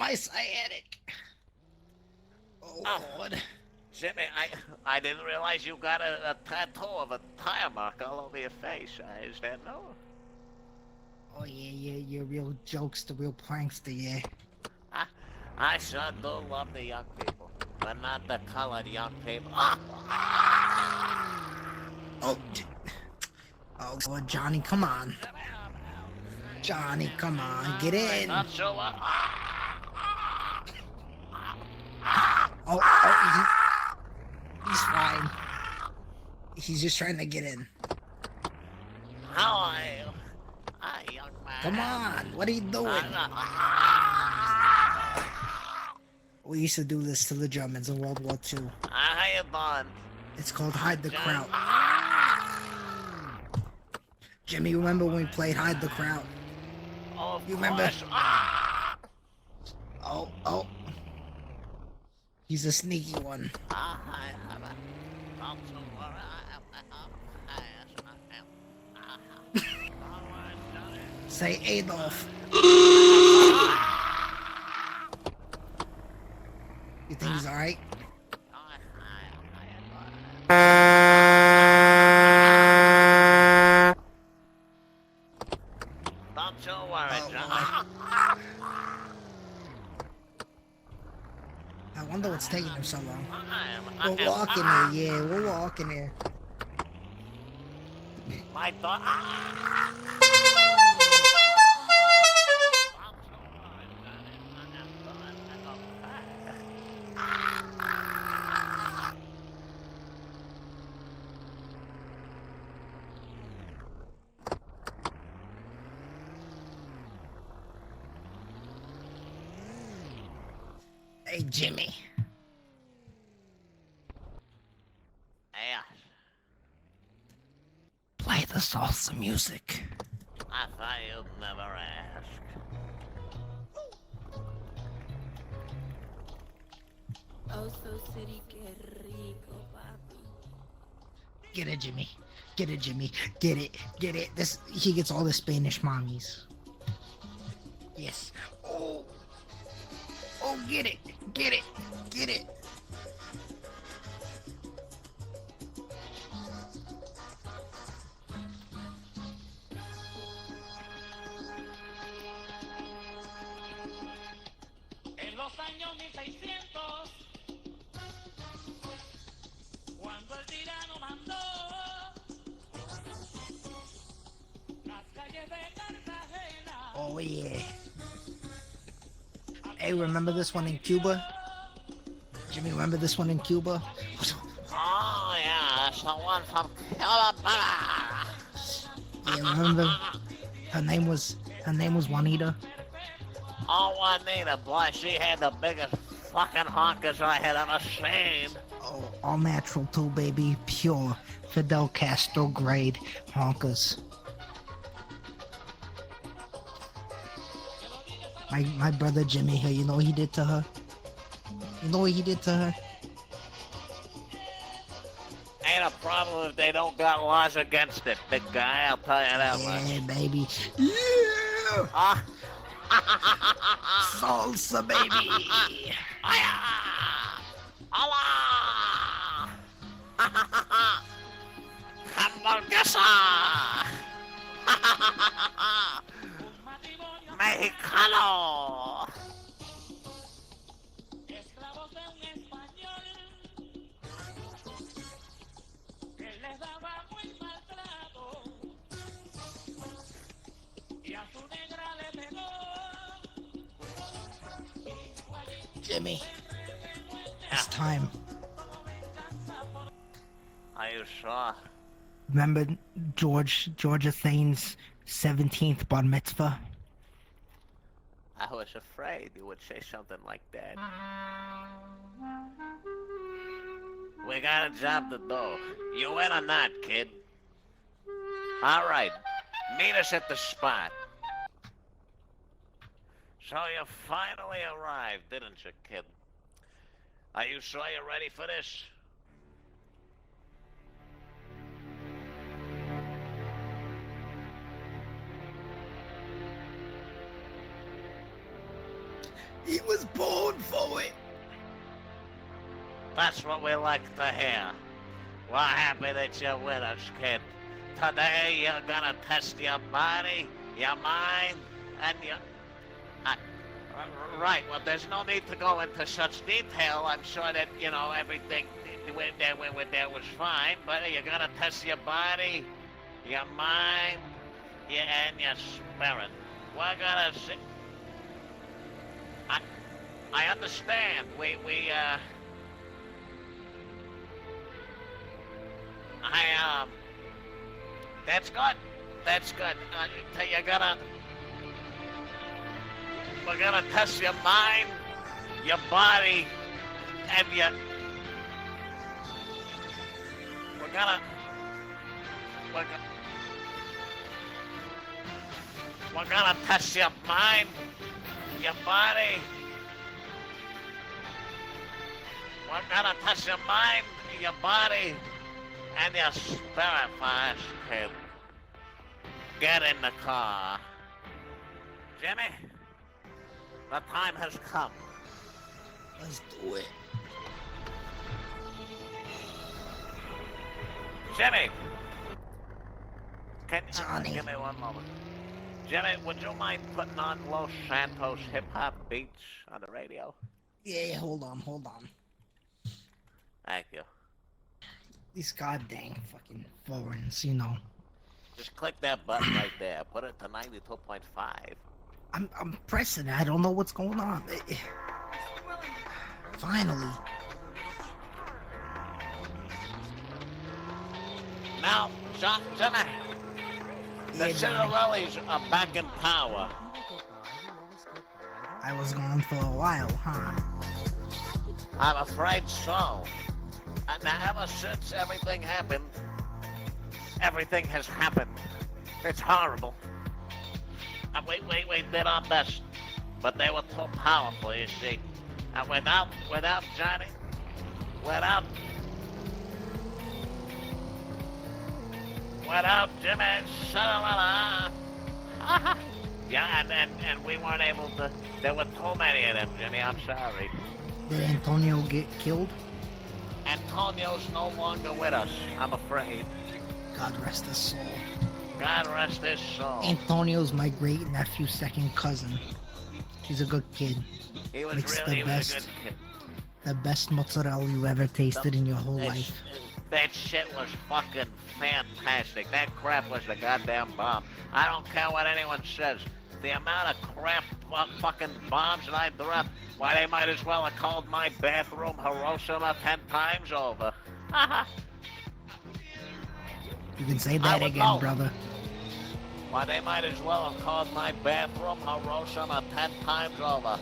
my sciatic. Oh, Oh, Lord. Jimmy, I didn't realize you got a tattoo of a tire mark all over your face. Is that no? Oh, yeah, you're real jokester, real prankster, yeah. I, I sure do love the young people, but not the colored young people. Oh, oh, Lord, Johnny, come on. Johnny, come on, get I in. thought you were. He's fine. He's just trying to get in. How are you? Hi, young man. Come on, what are you doing? We used to do this to the Germans in World War II. How you doing? It's called Hide the Kraut. Jimmy, remember when we played Hide the Kraut? Of You remember? course. Oh. He's a sneaky one. Say Adolf. You think he's alright? Don't you worry, John. I wonder what's taking him so long. We're We're walking here, yeah, we're walking here. My thought. Hey, Jimmy. Yeah. Play the salsa music. I thought you'd never ask. Oh, so city, que rico, papi. Get it, Jimmy. Get it, Jimmy. Get it. He gets all the Spanish mommies. Yes. Oh, get it. En los años 1600, cuando el tirano mandó las calles de Cartagena. Oh, yeah. Hey, remember this one in Cuba? Jimmy, remember this one in Cuba? Oh, yeah, that's the one from Cuba. Yeah, remember? Her name was Juanita. Oh, Juanita, boy, she had the biggest fucking honkers I had ever seen. Oh, all natural too, baby. Pure Fidel Castro grade honkers. My brother Jimmy here, you know what he did to her? You know what he did to her? Ain't a problem if they don't got laws against it, big guy, I'll tell you that much. Yeah, baby. Yeah! Salsa, baby! Allah! Hamburguesa! Mexicano! Esclavos de un español que les daba muy maltrato y a su negra le pegó. Jimmy, it's time. Are you sure? Remember Georgia Thane's 17th bar mitzvah? I was afraid you would say something like that. We got a job to do. You in or not, kid? All right. Meet us at the spot. So you finally arrived, didn't you, kid? Are you sure you're ready for this? He was born for it. That's what we like to hear. We're happy that you're with us, kid. Today you're gonna test your body, your mind, and your... right, well, there's no need to go into such detail. I'm sure that, you know, everything there was fine, but you're gonna test your body, your mind, and your spirit. We're gonna see... I understand. That's good. That's good. We're gonna test your mind, your body, and your... We're gonna test your mind, your body. We're gonna test your mind, your body, and your spirit first, kid. Get in the car. Jimmy, the time has come. Let's do it. Jimmy! Can Johnny. give me one moment. Jimmy, would you mind putting on Los Santos hip-hop beats on the radio? Yeah, hold on. Thank you. These goddamn fucking foreigners, you know. Just click that button right there. Put it to 92.5. I'm pressing it. I don't know what's going on. Finally. Now, Jimmy, the Yeah, Johnny. Cinderellas are back in power. I was gone for a while, huh? I'm afraid so. And ever since everything happened, everything has happened. It's horrible. And we did our best, but they were too powerful, you see. And without Johnny, without Jimmy Cinderella, yeah, and we weren't able to. There were too many of them, Jimmy. I'm sorry. Did Antonio get killed? Antonio's no longer with us, I'm afraid. God rest his soul. God rest his soul. Antonio's my great nephew's second cousin. He's a good kid. He was Makes really the a best. good kid. The best mozzarella you ever tasted in your whole life. That shit was fucking fantastic. That crap was the goddamn bomb. I don't care what anyone says. The amount of crap fucking bombs that I dropped, why, they might as well have called my bathroom Hiroshima 10 times over. You can say I that would again, know. brother. Why, they might as well have called my bathroom Hiroshima 10 times over.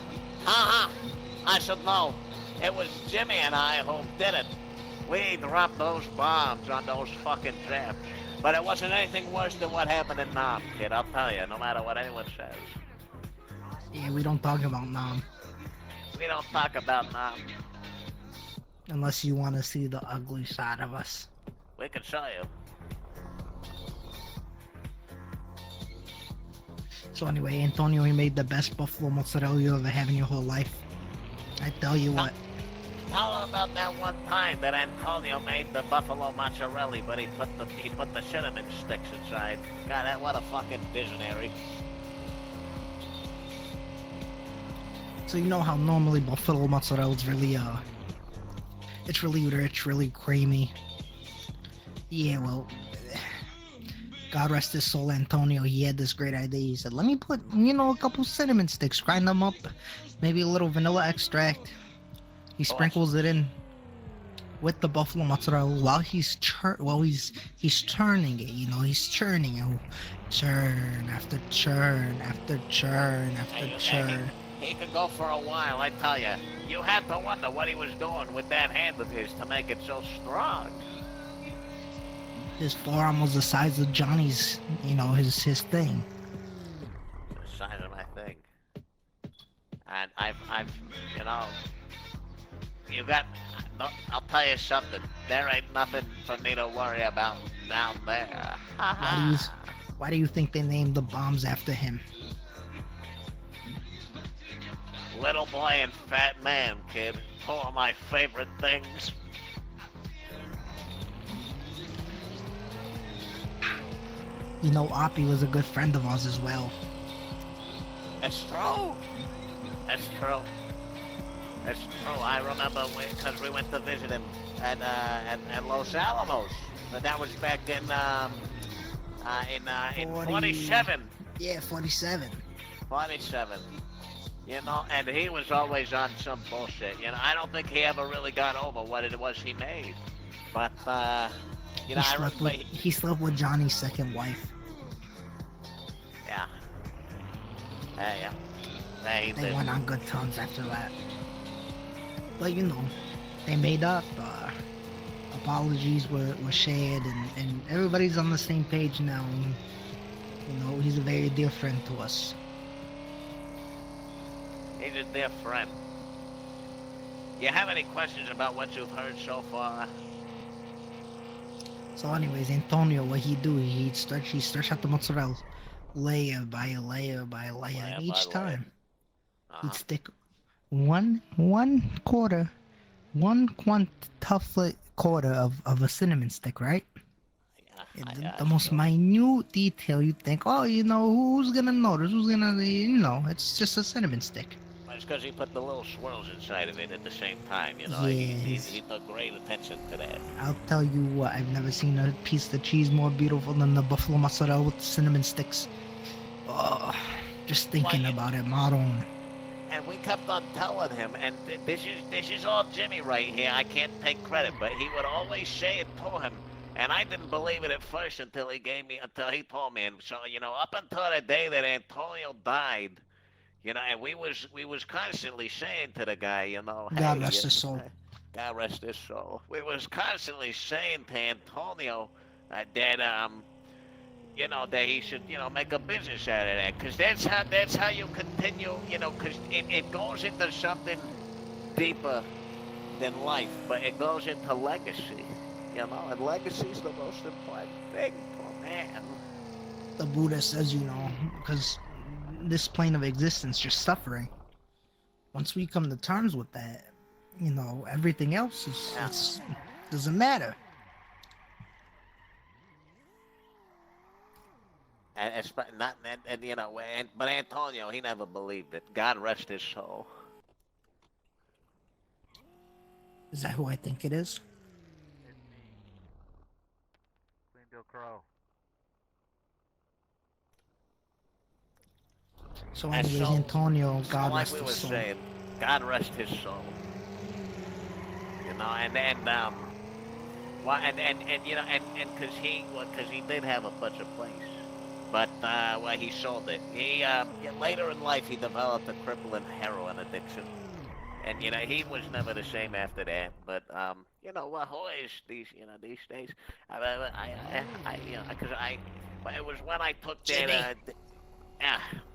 I should know. It was Jimmy and I who did it. We dropped those bombs on those fucking Japs. But it wasn't anything worse than what happened in Nam, kid. I'll tell you, no matter what anyone says. Yeah, we don't talk about Nam. We don't talk about Nam. Unless you want to see the ugly side of us. We can show you. So anyway, Antonio, he made the best buffalo mozzarella you ever have in your whole life. I tell you what. Tell them about that one time that Antonio made the buffalo mozzarella, but he put the cinnamon sticks inside. God, what a fucking visionary. So you know how normally buffalo mozzarella is really it's really rich, really creamy. Yeah, well, God rest his soul, Antonio, he had this great idea. He said, let me put, a couple cinnamon sticks, grind them up, maybe a little vanilla extract. He sprinkles it in with the buffalo mozzarella while he's turning it, he's churning it. Churn after churn after churn after churn. He could go for a while, I tell you. You had to wonder what he was doing with that hand of his to make it so strong. His forearm was the size of Johnny's, his thing. The size of my thing. And I've I'll tell you something. There ain't nothing for me to worry about down there. Why do you think they named the bombs after him? Little boy and fat man, kid. Two of my favorite things. You know, Oppie was a good friend of ours as well. It's true. It's true. It's true. I remember because we went to visit him at Los Alamos. But that was back in 47. Yeah, 47. 47. You know, and he was always on some bullshit. You know, I don't think he ever really got over what it was he made. But you know, He slept with Johnny's second wife. Yeah. Yeah. They went on good terms after that. But you know, they made up. Apologies were shared, and everybody's on the same page now. And, you know, he's a very dear friend to us. He's a dear friend. You have any questions about what you've heard so far? So anyways, Antonio, what he do, he stretch out the mozzarella layer by layer by layer. Layer And each by time Uh-huh. he'd stick one tough quarter of a cinnamon stick, right? Yeah, The most minute detail, you think, oh, you know, who's gonna notice? Who's gonna, you know, it's just a cinnamon stick. It's because he put the little swirls inside of it at the same time, you know. Yeah, He took great attention to that. I'll tell you what, I've never seen a piece of cheese more beautiful than the buffalo mozzarella with the cinnamon sticks. Oh, just thinking about it, Maron. And we kept on telling him, and this is all Jimmy right here. I can't take credit, but he would always say it to him, and I didn't believe it at first until he told me. And so, you know, up until the day that Antonio died, you know, and we was constantly saying to the guy, you know, hey, God rest his soul. God rest his soul. We was constantly saying to Antonio that you know, that he should, you know, make a business out of that, because that's how you continue, you know, because it goes into something deeper than life, but it goes into legacy, you know, and legacy's the most important thing for man. The Buddha says, you know, because this plane of existence just suffering. Once we come to terms with that, you know, everything else doesn't matter. And you know, but Antonio, he never believed it. God rest his soul. Is that who I think it is? It's me. Queen Bill Crow. So And anyways, so- Antonio, So God like rest we his were soul. saying, God rest his soul. You know, and well, and you know, and because he did have a bunch of place, but well, he sold it. He later in life he developed a crippling heroin addiction, and you know he was never the same after that. But you know, always these days, you know, because it was when I took Jimmy. that.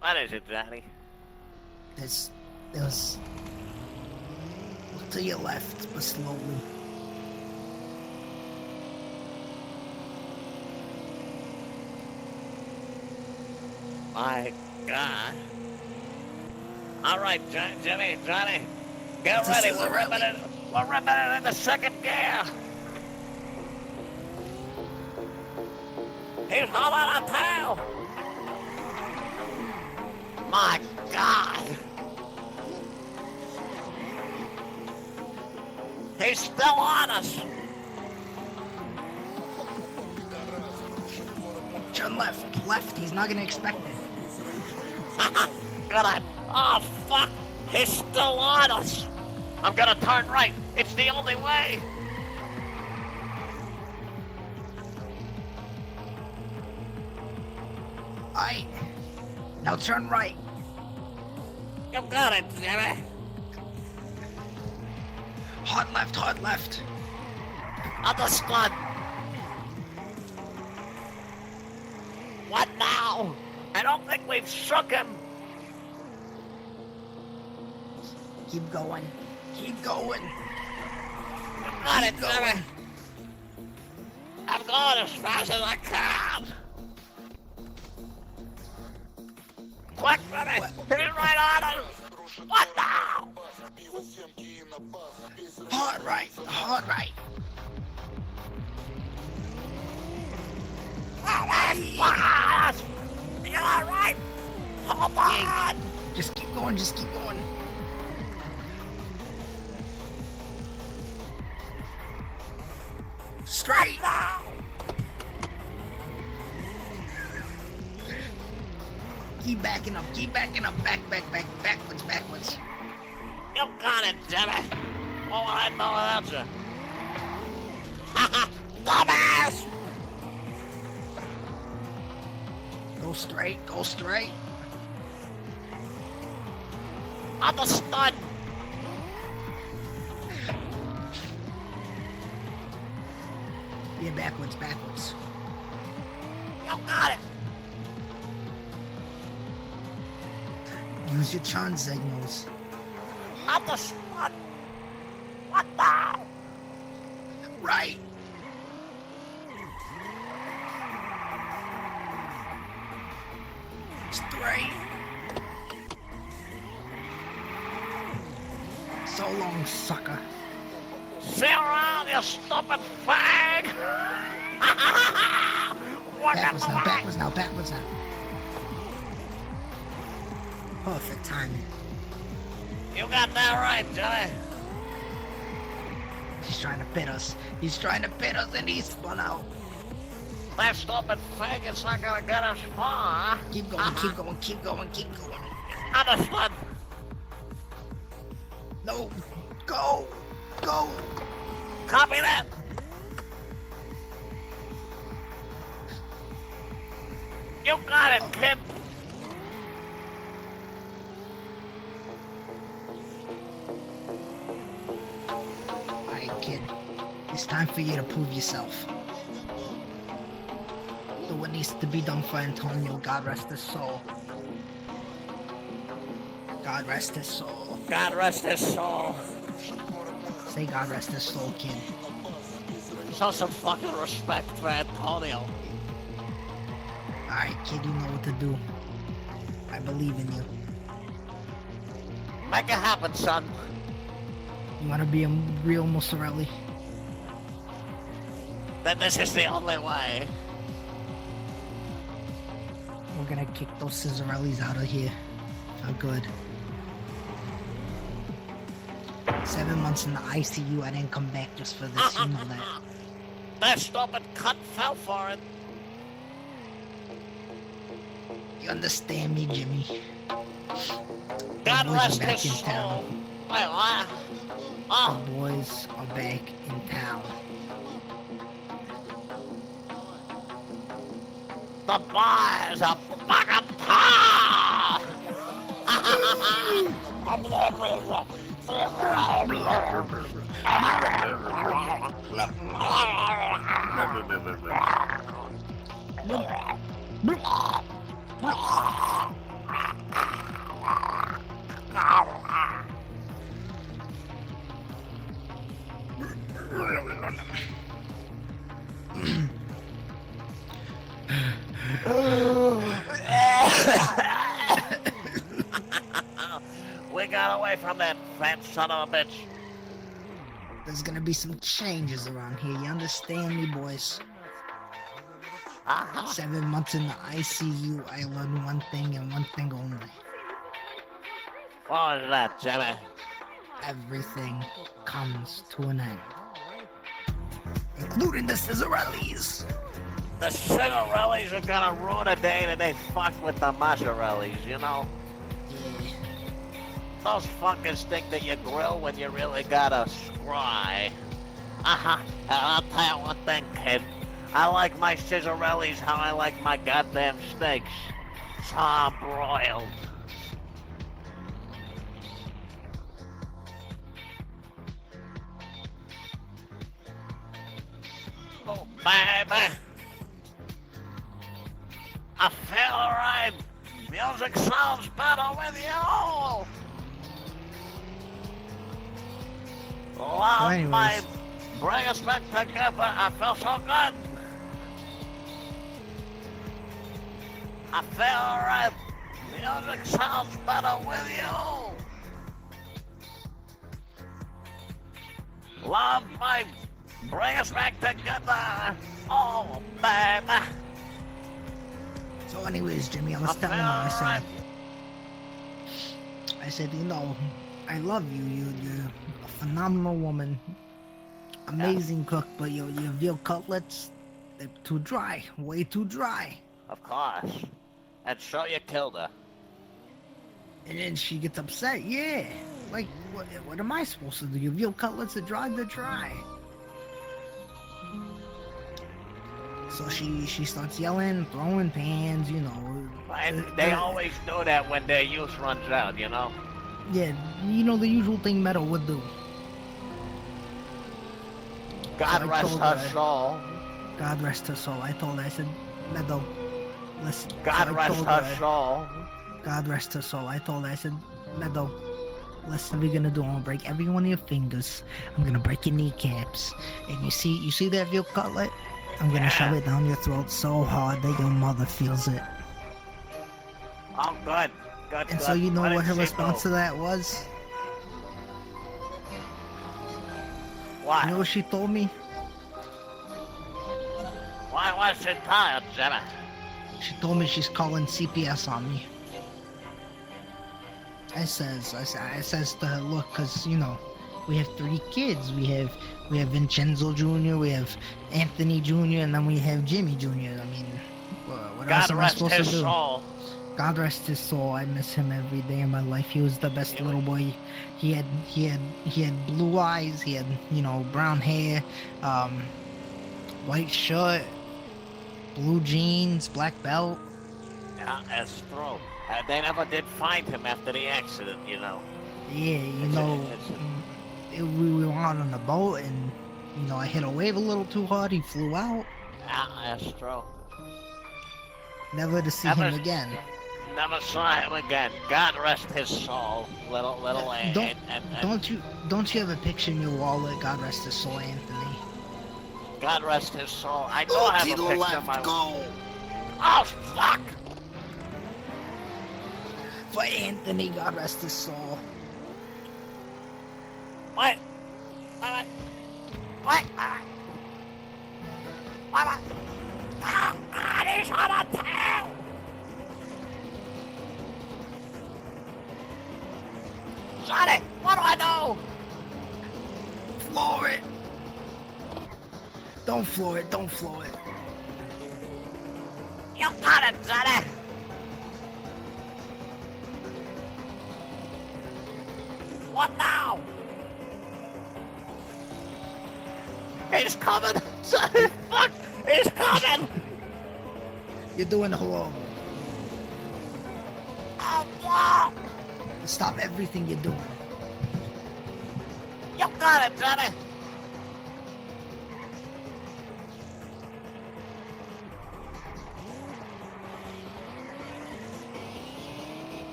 What is it, Johnny? There's look to your left, but slowly. My God. All right, Jimmy, Johnny, get It's a ready. scissor We're ripping it in the second gear. He's hauling a tail. My God. He's still on us. Turn left. He's not gonna expect it. Gonna, oh fuck, he's still on us. I'm gonna turn right. It's the only way. Alright. Now turn right. You got it, Jimmy. Hard left. Understood. What now? I don't think we've shook him. Keep going. Got it, Jimmy. I'm going as fast as I can. Quick, Jimmy. He's right on us. What the? Hard right, hard right. What? You alright? Hold on! Just keep going, just keep going. Straight. Keep backing up, backwards, backwards. You got it, Jimmy. What would I know without you? Dumbass! Go straight, go straight. I'm the stud. Yeah, backwards, backwards. You got it. Use your turn signals. I'm the stud. What the? Right. Straight. So long, sucker. Sit around, you stupid fag! Backwards now, backwards now, backwards now. Perfect timing. You got that right, Johnny. He's trying to pit us. He's trying to pit us and he's spun out. That stupid fag is not gonna get us far. Keep going, keep going, keep going, keep going. Understood. No, go, go. Copy that. You got it, kid. Alright, kid. It's time for you to prove yourself. Do what needs to be done for Antonio. God rest his soul. God rest his soul. God rest his soul. Say God rest his soul, kid. Show some fucking respect for Antonio. Alright, kid, you know what to do. I believe in you. Make it happen, son. You wanna be a real Mussorelli? Then this is the only way. We're gonna kick those Scissorellis out of here. How good. 7 months in the ICU, I didn't come back just for this, you know that. That stupid cunt fell for it. You understand me, Jimmy? God boys are rest back his in soul. town. Wait, what? Oh, The boys are back in town. the boys are fucking paw! We got away from that fat son of a bitch. There's gonna be some changes around here. You understand me, boys? 7 months in the ICU, I learned one thing and one thing only. What was that, Jimmy? Everything comes to an end. Including the Scissorellis. The Cigarellis are gonna ruin a day that they fuck with the Mozzarellis, you know? Yeah. Those fuckers think that you grill when you really gotta scry. And I'll tell you one thing, kid. I like my Scissorellis how I like my goddamn steaks. Top broiled. Oh, baby. I feel alright. Music sounds better with you. Love anyways. might bring us back together. I feel so good. I feel alright. Music sounds better with you. Love might bring us back together. Oh, baby. So anyways, Jimmy, I was I'm telling her, alright. I said, you know, I love you. You're a phenomenal woman. Amazing cook, but your veal cutlets, they're too dry. Way too dry. Of course. And so you killed her. And then she gets upset. Yeah. Like, what am I supposed to do? Your veal cutlets are dry, they're dry. So she starts yelling, throwing pans, you know. And they always do that when their use runs out, you know? Yeah, you know the usual thing Meadow would do. God I rest told her her- soul. God rest her soul. I told her, I said, Meadow, listen. God So I rest told her soul. God rest her soul. I told her, I said, Meadow, listen, we're gonna do. I'm gonna break every one of your fingers. I'm gonna break your kneecaps. And you see that veal cutlet? I'm gonna shove it down your throat so hard that your mother feels it. Oh, good. Good, And good. so you know what her did she response do? to that was? What? You know what she told me? Why was she tired, Jenna? She told me she's calling CPS on me. I says to her, look, cause you know, we have 3 kids. We have Vincenzo Jr., we have Anthony Jr., and then we have Jimmy Jr. I mean, what else God am I rest supposed his to do? soul. God rest his soul. I miss him every day of my life. He was the best little boy. He had blue eyes. He had, you know, brown hair, white shirt, blue jeans, black belt. Yeah, that's true. They never did find him after the accident, you know. Yeah, you It's a- know, it's we were on the boat, and you know, I hit a wave a little too hard. He flew out. Yeah, that's true. Never to see Never- him again. Never saw him again. God rest his soul. Little Don't and don't you have a picture in your wallet? God rest his soul, Anthony. God rest his soul. I don't have a picture of my. Oh fuck! For Anthony, God rest his soul. What? What? What? What? Oh God, he's on a tail! Johnny, what do I do? Floor it. Don't floor it. Don't floor it. You got it, Johnny. What now? He's coming! Johnny, fuck! He's coming! You're doing the whole. Oh, wow! Stop everything you're doing. You got it, Johnny!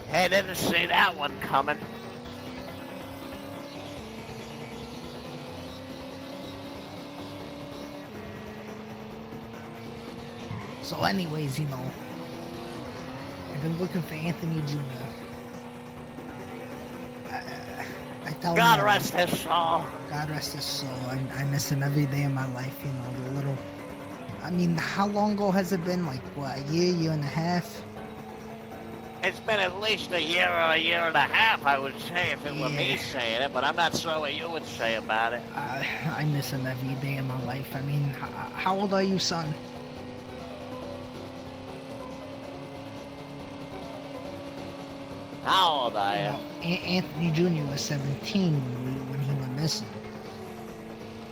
Hey, didn't see that one coming. So, anyways, you know, I've been looking for Anthony Jr. I tell God him, rest his soul. God rest his soul. I miss him every day of my life. You know, the little. I mean, how long ago has it been? Like what, a year and a half? It's been at least a year or a year and a half, I would say, if it were me Yeah. saying it, but I'm not sure what you would say about it. I miss him every day of my life. I mean, how old are you, son? How old are You you? know, Anthony Jr. was 17 when he went missing.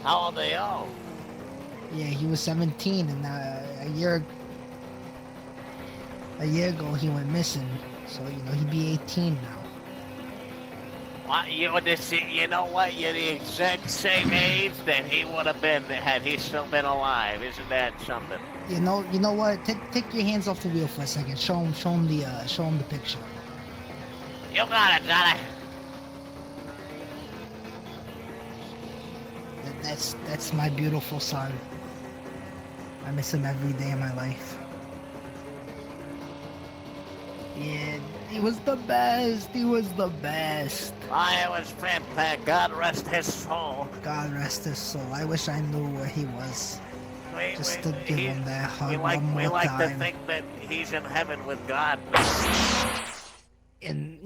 How old are you? Yeah, he was 17, and a year ago he went missing. So you know he'd be 18 now. What, you know what? You're the exact same age that he would have been had he still been alive. Isn't that something? You know what? Take your hands off the wheel for a second. Show him the picture. You got it, Johnny. That's my beautiful son. I miss him every day of my life. Yeah, he was the best. He was the best. I was fantastic. God rest his soul. God rest his soul. I wish I knew where he was, We, just to we, give he, him that we hug like one we more like to time. think that he's in heaven with God. And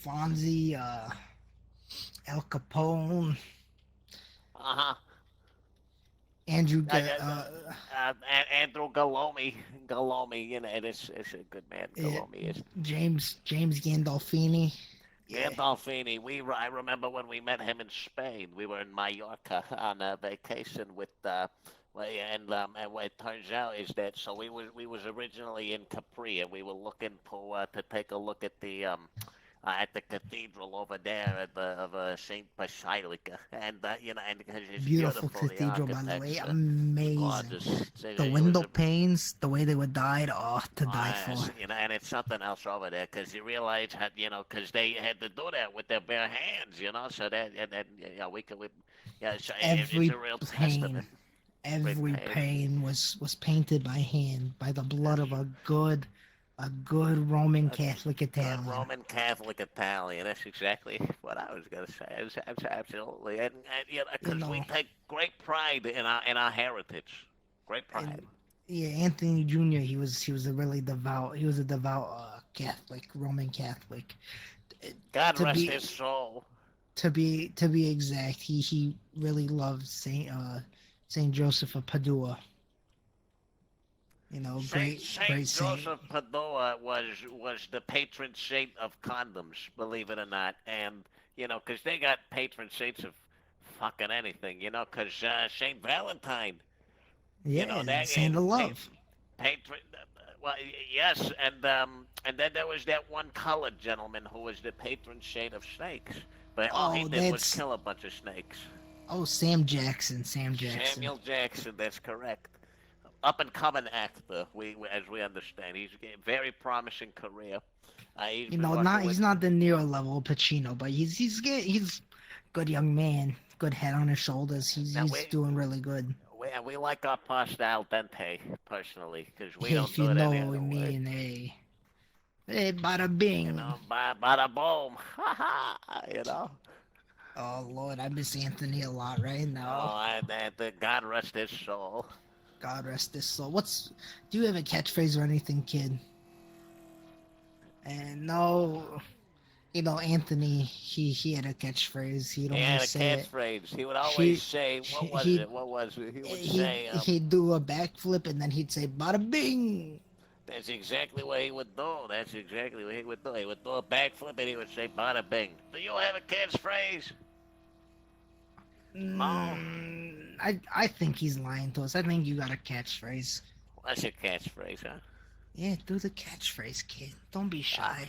Fonzie, Al Capone, Uh-huh. Andrew. Uh, uh, Andrew Galomi, it's a good man. Uh, Galomi is. James Gandolfini. Yeah, Gandolfini, I remember when we met him in Spain. We were in Mallorca on a vacation with and what it turns out is that so we was originally in Capri and we were looking to take a look at the cathedral over there of Saint Basilica, and and because it's beautiful beautiful, the cathedral, by the way, architecture, amazing. gorgeous. The It was window panes, the way they were dyed, oh, to die for. and it's something else over there because you realize how, because they had to do that with their bare hands, so yeah, so it's Every a real pane, testament. Great every pain. pane was painted by hand, by the blood of That's a good Roman a Catholic good Italian. Roman Catholic Italian. That's exactly what I was gonna say. Absolutely, and You because we know, take great pride in our heritage. Great pride. and yeah, Anthony Jr. He was a really devout. He was a devout Catholic, Roman Catholic. God To rest be his soul. to be exact, he really loved Saint Joseph of Padua. Saint Great Saint saint. Joseph Padua was the patron saint of condoms, believe it or not, and because they got patron saints of fucking anything, because Saint Valentine, Yeah, that saint of pa- love. patron. Well, yes, and then there was that one colored gentleman who was the patron saint of snakes, but all he Oh, did was that's kill a bunch of snakes. Sam Jackson. Sam Jackson. Samuel Jackson, that's correct. Up and coming actor, as we understand, he's a very promising career. He's been Not working with. he's not the Nero level of Pacino, but he's good young man, good head on his shoulders. Now He's doing really good. we like our pasta al dente personally because we Hey, don't if do you it know any what we other way. mean, hey, bada bing. Bada boom, ha ha, Oh Lord, I miss Anthony a lot right now. Oh, and God rest his soul. God rest his soul. Do you have a catchphrase or anything, kid? And no, Anthony, he had a catchphrase. He'd He only had a say it. catchphrase. He would always He say, "What was he it? What was it?" He would he say, he'd do a backflip and then he'd say bada bing. That's exactly what he would do. That's exactly what he would do. He would do a backflip and he would say, "Bada bing." Do you have a catchphrase? No. I think he's lying to us. I think you got a catchphrase. What's your catchphrase, huh? Yeah, do the catchphrase, kid. Don't be Ah, shy.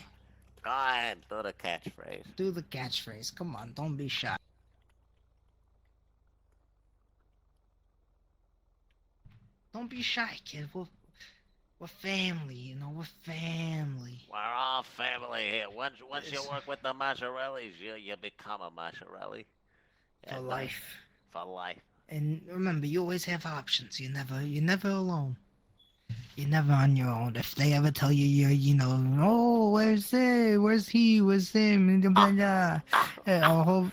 go ahead, do the catchphrase. Do the catchphrase. Come on, don't be shy. Don't be shy, kid. We're family, we're family. We're all family here. Once you It's work with the Mazzarellis, you become a Mazzarelli. for And life. for life. And remember, you always have options. You're never alone. You're never on your own. If they ever tell you oh, where's he, where's him, blah, Ah, blah, ah, oh,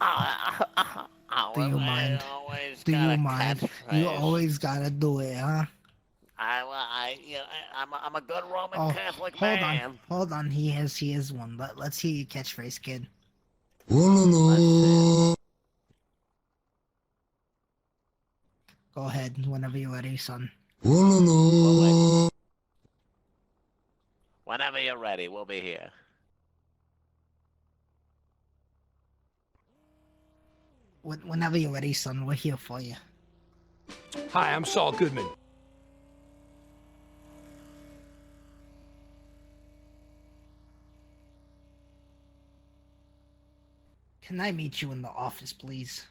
oh yeah. do you I mind? always Do got you a mind? You catchphrase. always gotta do it, huh? I'm a good Roman Oh, Catholic man. hold on. He has one. Let's hear your catchphrase, kid. Let's see. Go ahead, whenever you're ready, son. We'll wait. Whenever you're ready, we'll be here. Whenever you're ready, son, we're here for you. Hi, I'm Saul Goodman. Can I meet you in the office, please?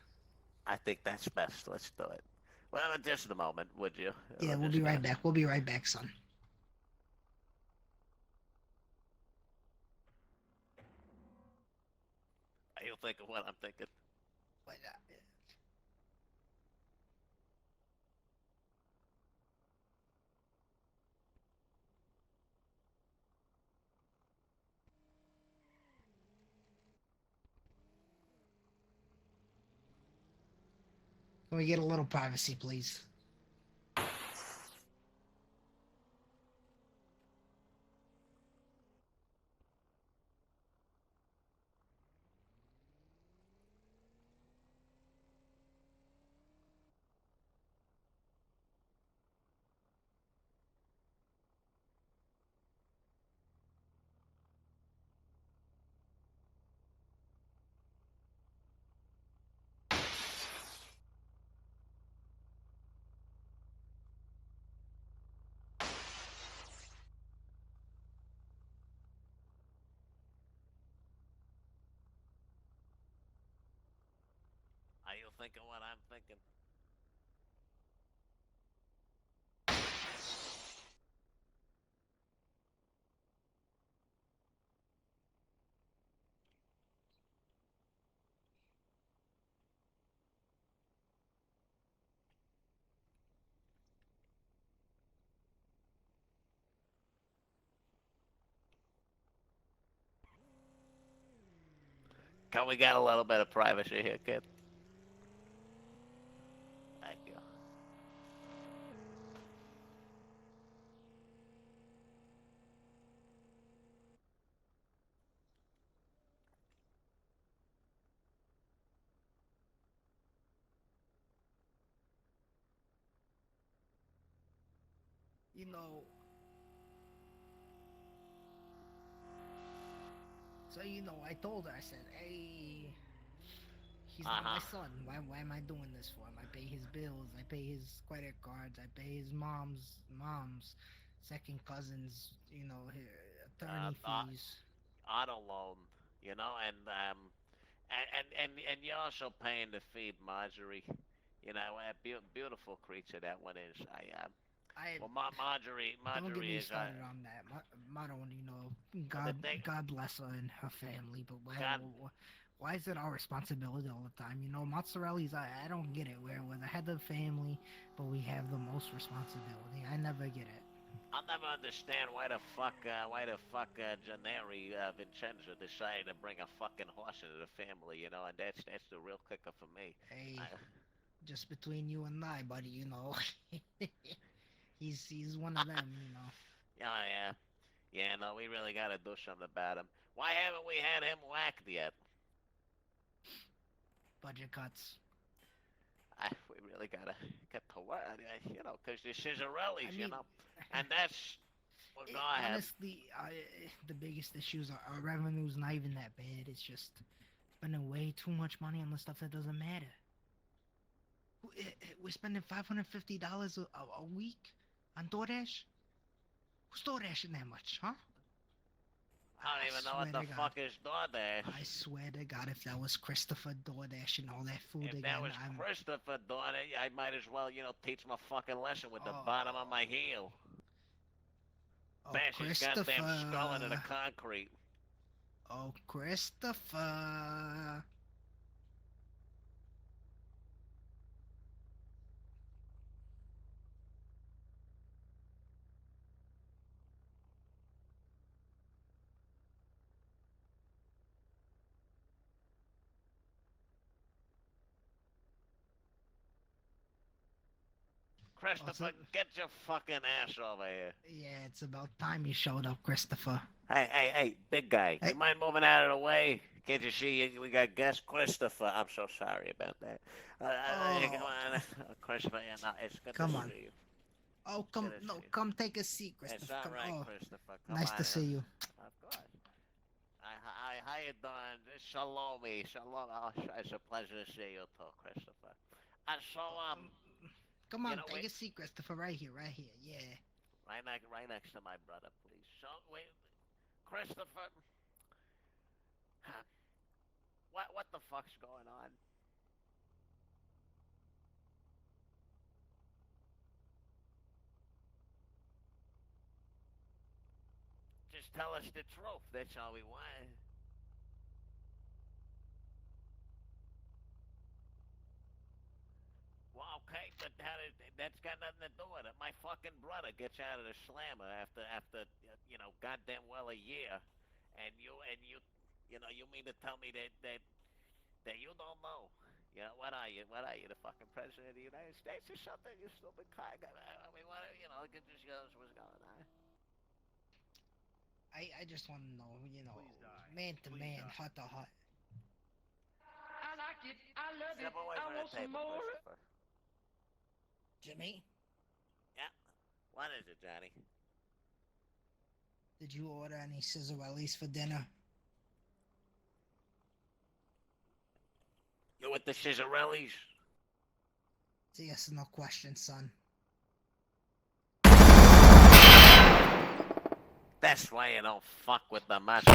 I think that's best. Let's do it. Well, just a moment, would you? Yeah, we'll be right back. We'll be right back, son. Are you thinking what I'm thinking? Wait, Can we get a little privacy, please? Are you thinking what I'm thinking? Can we get a little bit of privacy here, kid? Thank you. You know, so I told her, I said, hey, he's not my Uh-huh. son. Why am I doing this for him? I pay his bills, I pay his credit cards, I pay his mom's second cousins, Uh, attorney uh, fees. auto loan, and you're also paying to feed Marjorie. A beautiful creature that one is. I Well, Marjorie, Don't get Marjorie me is, started on that. Maron, well, the God, thing, God bless her and her family, but God, why is it our responsibility all the time? Mozzarelli's, I don't get it. We're the head of the family, but we have the most responsibility. I never get it. I'll never understand why the fuck, Gennari, Vincenzo decided to bring a fucking horse into the family, and that's the real kicker for me. I, Hey, just between you and I, buddy, he's one of them. yeah, yeah, yeah, no, we really gotta do something about him. Why haven't we had him whacked yet? Budget cuts. We really gotta get to work, 'cause the I Cizzarellis, mean, and that's, well, go ahead. honestly, the biggest issues are our revenue's not even that bad. It's just spending way too much money on the stuff that doesn't matter. We're spending $550 a week on DoorDash. Who's DoorDashing that much, huh? I don't I even know what swear the to God. fuck is DoorDash. I swear to God, if that was Christopher DoorDashing all that food If that again, was I'm. Christopher doing it, I might as well, teach him a fucking lesson with the bottom of Oh, my heel. oh, Bash his goddamn skull into the Christopher. concrete. Oh, Christopher. Christopher, Also, get your fucking ass over here. yeah, it's about time you showed up, Christopher. Hey, big guy, you Hey, mind moving out of the way? Can't you see we got guest Christopher? I'm so sorry about that. Come oh, on, Christopher. Yeah, no, it's good to come on. see you. Oh, It's good come, to see no, you. come take a seat, It's Christopher. all Come, right, oh, Christopher. Come nice on. to see you. Of course. How you doing? Shalomi. Shalom. Oh, it's a pleasure to see you too, Christopher. And so, Um, Come on, we take a seat, Christopher. Right here, right here. Yeah. right next to my brother, please. So, wait, Christopher, what the fuck's going on? Just tell us the truth. That's all we want. Well, okay, but that's got nothing to do with it. My fucking brother gets out of the slammer after goddamn well a year, and you mean to tell me that you don't know? You know, what are you? What are you, the fucking president of the United States or something? You stupid cock. I mean, what? You know, it just goes what's going on. I just want to know, you know, Please die. man to Please man, die. hut to hut. I like it. I love it. Step away I from want the some table, more. Christopher. Jimmy, Yeah. What is it, Johnny? did you order any Scissorellis for dinner? You with the Scissorellis? It's a yes or no question, son. That's why you don't fuck with the muscle.